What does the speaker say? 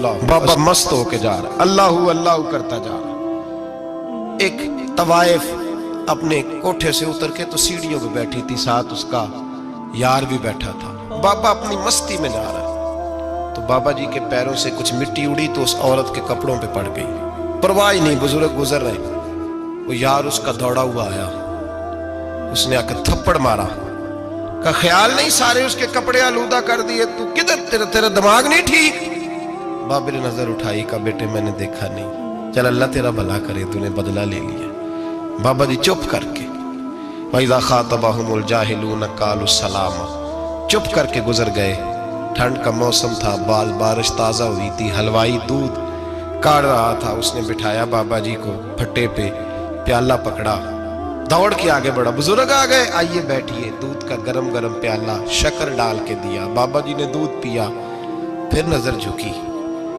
بابا مست ہو کے جا رہا، اللہ اللہ کرتا جا رہا۔ ایک طوائف اپنے کوٹھے سے اتر کے تو سیڑھیوں پہ بیٹھی تھی، ساتھ اس کا یار بھی بیٹھا تھا۔ بابا اپنی مستی میں جا رہا تو بابا جی کے پیروں سے کچھ مٹی اڑی تو اس عورت کے کپڑوں پہ پڑ گئی۔ پرواہ ہی نہیں، بزرگ گزر رہے، وہ یار اس کا دوڑا ہوا آیا، اس نے آ کے تھپڑ مارا، کا خیال نہیں سارے اس کے کپڑے آلودہ کر دیے، تو کدھر تیرا دماغ نہیں ٹھیک؟ بابا نے نظر اٹھائی، کہا بیٹے میں نے دیکھا نہیں، چل اللہ تیرا بھلا کرے، تو نے بدلہ لے لیا۔ بابا جی چپ کر کے وَإِذَا خَاطَبَهُمُ الْجَاهِلُونَ قَالُوا السَّلَامَ، چپ کر کے گزر گئے۔ ٹھنڈ کا موسم تھا، بارش تازہ ہوئی تھی، حلوائی دودھ کاڑ رہا تھا، اس نے بٹھایا بابا جی کو پھٹے پہ، پیالہ پکڑا، دوڑ کے آگے بڑھا، بزرگ آ گئے، آئیے بیٹھیے، دودھ کا گرم گرم پیالہ شکر ڈال کے دیا، بابا جی نے دودھ پیا، پھر نظر جھکی،